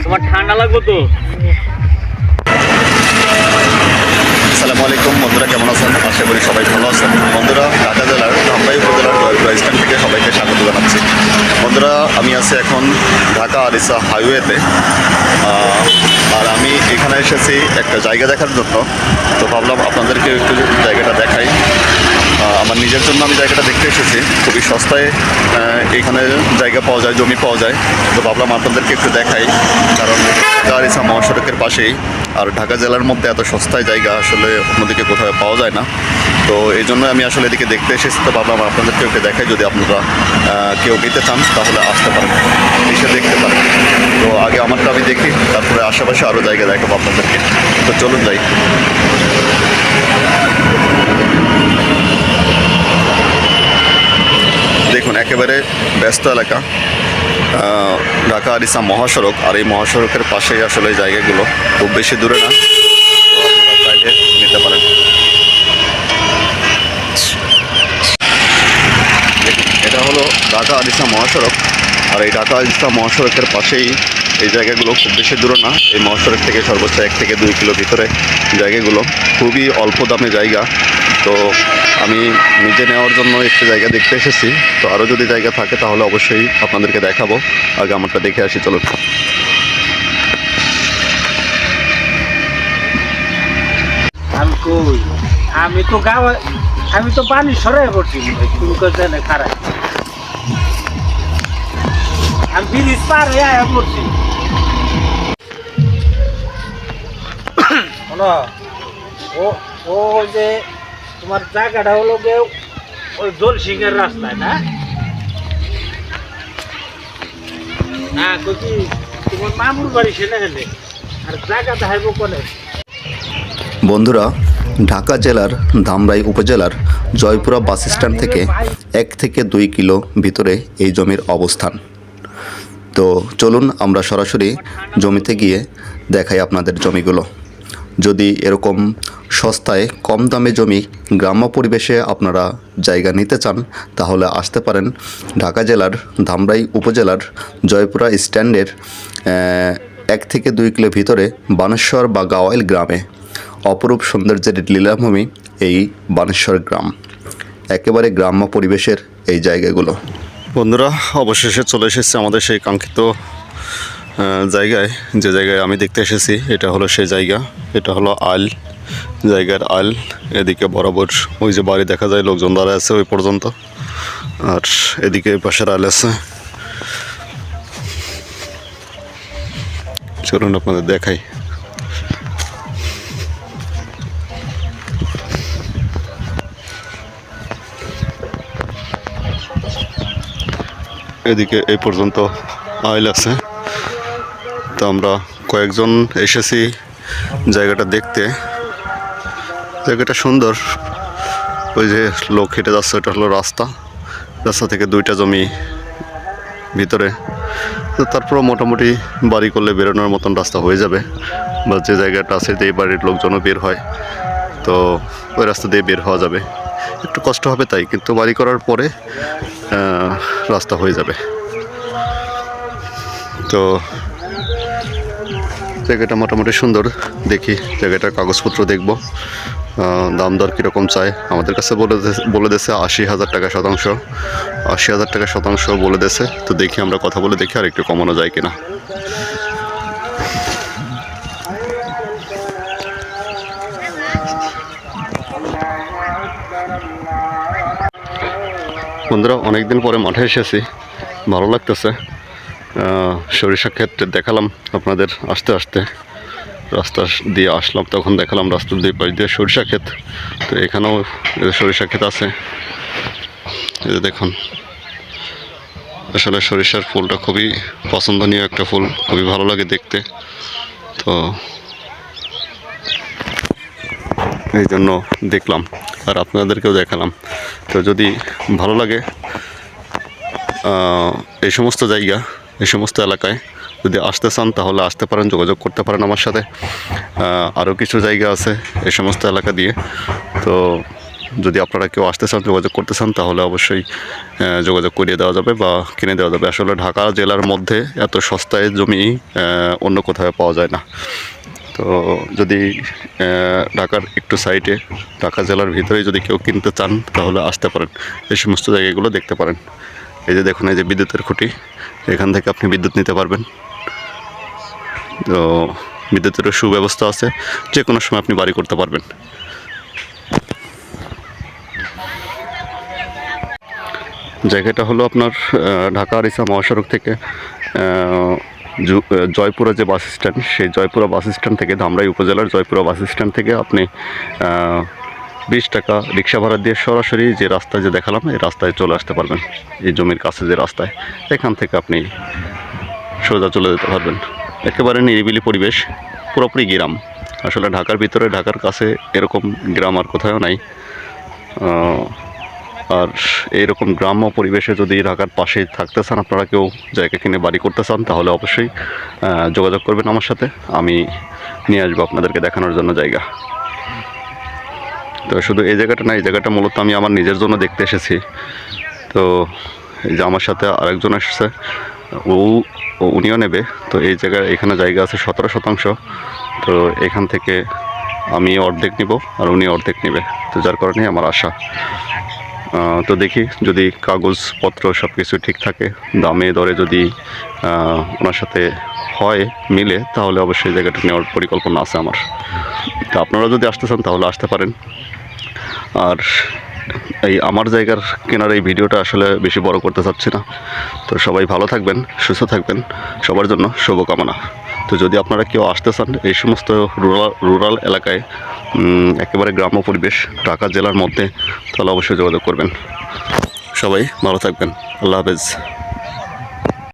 তোমার ঠান্ডা লাগবে তো। আসসালামু আলাইকুম বন্ধুরা, কেমন আছেন? আশা করি সবাই ভালো আছেন। বন্ধুরা, ঢাকা জেলার ধামরাই উপজেলার জয়পুরা স্ট্যান্ড থেকে সবাইকে স্বাগত জানাচ্ছি। বন্ধুরা, আমি আছি এখন ঢাকা আরিসা হাইওয়েতে, আর আমি এখানে এসেছি একটা জায়গা দেখার জন্য। তো ভাবলাম আপনাদেরকে একটু জায়গাটা দেখাই। আমার নিজের জন্য আমি জায়গাটা দেখতে এসেছি। খুবই সস্তায় এখানে জায়গা পাওয়া যায়, জমি পাওয়া যায়। তো ভাবলাম আপনাদেরকে একটু দেখাই, কারণ ঢাকা আরিসা মহাসড়কের পাশেই, আর ঢাকা জেলার মধ্যে এত সস্তায় জায়গা আসলে অন্যদিকে কোথাও পাওয়া যায় না। তো এই জন্য আমি আসলে এদিকে দেখতে এসেছি। তো ভাবলাম আপনাদেরকে একটু দেখাই, যদি আপনারা কেউ নিতে চান তাহলে আসতে পারেন, এসে দেখতে পারেন। তো আগে আমারটা আমি দেখি, তারপরে আশেপাশে আরও জায়গা দেখাবো আপনাদেরকে। তো চলুন যাই। দেখুন, একেবারে ব্যস্ত এলাকা, ঢাকা আরিসা মহাসড়ক, আর এই মহাসড়কের পাশেই আসলে এই জায়গাগুলো, খুব বেশি দূরে না, চাইলে নিতে পারেন। এটা হলো ঢাকা আরিসা মহাসড়ক, আর এই ঢাকা আরিসা মহাসড়কের পাশেই এই জায়গাগুলো, খুব বেশি দূরে না। এই মহাসড়ক থেকে সর্বোচ্চ 1 থেকে 2 কিলো ভিতরে জায়গাগুলো, খুবই অল্প দামে জায়গা। তো আমি নিজে নেওয়ার জন্য একটু জায়গা দেখতে এসেছি। তো আরও যদি জায়গা থাকে তাহলে অবশ্যই আপনাদেরকে দেখাবো। আগে আমারটা দেখে আসি, চলুন। আমি তো পানি সরাই পড়ছি, তুমি কোথায় খারাপ। আমি ব্রিজ পার হয়ে আয়া পড়ছি। ও ও যে তোমার জায়গাটা হলো গিয়ে ওই জল সিংহের রাস্তায়, না? হ্যাঁ, কি তোমার মামুর বাড়ি সেটা গেলে আর জায়গা দেখাইবো কোনে। বন্ধুরা, ঢাকা জেলার ধামরাই উপজেলার জয়পুরা বাস স্ট্যান্ড থেকে 1 থেকে 2 কিলো ভিতরে এই জমির অবস্থান। তো চলুন আমরা সরাসরি জমিতে গিয়ে দেখাই আপনাদের জমিগুলো। যদি এরকম সস্তায় কম দামে জমি, গ্রাম্য পরিবেশে আপনারা জায়গা নিতে চান, তাহলে আসতে পারেন ঢাকা জেলার ধামরাই উপজেলার জয়পুরা স্ট্যান্ডের 1 থেকে 2 কিলো ভিতরে বানেশ্বর বা গাওয়াইল গ্রামে। অপরূপ সৌন্দর্যের লীলাভূমি এই বানেশ্বর গ্রাম, একেবারে গ্রাম্য পরিবেশের এই জায়গাগুলো। বন্ধুরা, অবশেষে চলে এসেছে আমাদের সেই কাঙ্ক্ষিত জায়গায়, যে জায়গায় আমি দেখতে এসেছি। এটা হলো সেই জায়গা, এটা হলো আল, জায়গার আল। এদিকে বরাবর ওই যে বাড়ি দেখা যায়, লোকজন দাঁড়ায় আছে ওই পর্যন্ত, আর এদিকে পাশের আল আছে। চলুন আপনাদের দেখাই। এদিকে এই পর্যন্ত আইল আছে। তো আমরা কয়েকজন এসেছি জায়গাটা দেখতে। জায়গাটা সুন্দর। ওই যে লোক হেঁটে যাচ্ছে, ওটা হলো রাস্তা। রাস্তা থেকে 2টা জমি ভিতরে। তো তারপরও মোটামুটি বাড়ি করলে বেরোনোর মতন রাস্তা হয়ে যাবে, বা যে জায়গাটা আছে যে বাড়ির লোকজনও বের হয়, তো ওই রাস্তা দিয়ে বের হওয়া যাবে। একটু কষ্ট হবে তাই, কিন্তু বাড়ি করার পরে রাস্তা হয়ে যাবে। তো জায়গাটা মোটামুটি সুন্দর। দেখি জায়গাটার কাগজপত্র দেখব, দাম দর কীরকম চায়। আমাদের কাছে বলে দিয়েছে 80,000 টাকা শতাংশ, 80,000 টাকা শতাংশ বলে দিয়েছে। তো দেখি, আমরা কথা বলে দেখি আর একটু কমানো যায় কিনা। বন্ধুরা, অনেকদিন পরে মাঠে এসেছি, ভালো লাগতেছে। সরিষা ক্ষেত দেখালাম আপনাদের আসতে আসতে, রাস্তা দিয়ে আসলাম, তখন দেখালাম রাস্তার 2 পাশ দিয়ে সরিষা ক্ষেত। তো এখানেও সরিষা ক্ষেত আছে। এই যে দেখুন, আসলে সরিষার ফুলটা খুবই পছন্দনীয় একটা ফুল, খুবই ভালো লাগে দেখতে। তো এই জন্য দেখলাম আর আপনাদেরকেও দেখালাম। তো যদি ভালো লাগে এই সমস্ত জায়গা, এই সমস্ত এলাকায় যদি আসতে চান তাহলে আসতে পারেন, যোগাযোগ করতে পারেন আমার সাথে। আরও কিছু জায়গা আছে এই সমস্ত এলাকা দিয়ে। তো যদি আপনারা কেউ আসতে চান, যোগাযোগ করতে চান, তাহলে অবশ্যই যোগাযোগ করিয়ে দেওয়া যাবে বা কিনে দেওয়া যাবে। আসলে ঢাকা জেলার মধ্যে এত সস্তায় জমি অন্য কোথাও পাওয়া যায় না। তো যদি ঢাকার একটু সাইডে, ঢাকা জেলার ভিতরে যদি কেউ কিনতে চান, তাহলে আসতে পারেন, এই সমস্ত জায়গাগুলো দেখতে পারেন। এই যে দেখুন, এই যে বিদ্যুতের খুঁটি, এখান থেকে আপনি বিদ্যুৎ নিতে পারবেন। তো বিদ্যুতেরও সুব্যবস্থা আছে, যে কোনো সময় আপনি বাড়ি করতে পারবেন। জায়গাটা হলো আপনার ঢাকা আরিচা মহাসড়ক থেকে জয়পুরা যে বাস স্ট্যান্ড, সেই জয়পুরা বাস স্ট্যান্ড থেকে, ধামরাই উপজেলার জয়পুরা বাস স্ট্যান্ড থেকে আপনি 20 টাকা রিক্সা ভাড়া দিয়ে সরাসরি যে রাস্তায় যে দেখালাম, এই রাস্তায় চলে আসতে পারবেন। এই জমির কাছে যে রাস্তায়, এখান থেকে আপনি সোজা চলে যেতে পারবেন। একেবারে নিরিবিলি পরিবেশ, পুরোপুরি গ্রাম। আসলে ঢাকার ভিতরে, ঢাকার কাছে এরকম গ্রাম আর কোথাও নাই। আর এইরকম গ্রাম্য পরিবেশে যদি ঢাকার পাশে থাকতে চান, আপনারা কেউ জায়গা কিনে বাড়ি করতে চান, তাহলে অবশ্যই যোগাযোগ করবেন আমার সাথে। আমি নিয়ে আসবো আপনাদেরকে দেখানোর জন্য জায়গা। তো শুধু এই জায়গাটা না, এই জায়গাটা মূলত আমি আমার নিজের জন্য দেখতে এসেছি। তো এই যে আমার সাথে আরেকজন এসেছে, উনিও নেবে। তো এই জায়গায়, এখানে জায়গা আছে 17 শতাংশ। তো এখান থেকে আমি অর্ধেক নিব আর উনি অর্ধেক নেবে। তো যার কারণে আমার আশা। তো দেখি যদি কাগজপত্র সব কিছু ঠিক থাকে, দামে দরে যদি ওনার সাথে হয়, মিলে, তাহলে অবশ্যই জায়গাটা নেওয়ার পরিকল্পনা আছে আমার। তো আপনারা যদি আসতে চান, তাহলে আসতে পারেন। আর এই আমার জায়গার কেনার এই ভিডিওটা আসলে বেশি বড় করতে চাচ্ছি না। তো সবাই ভালো থাকবেন, সুস্থ থাকবেন, সবার জন্য শুভকামনা। তো যদি আপনারা কেউ আসতে চান এই সমস্ত রুরাল এলাকায়, একেবারে গ্রাম্য পরিবেশ, ঢাকা জেলার মধ্যে, তাহলে অবশ্যই যোগাযোগ করবেন। সবাই ভালো থাকবেন। আল্লাহ হাফেজ।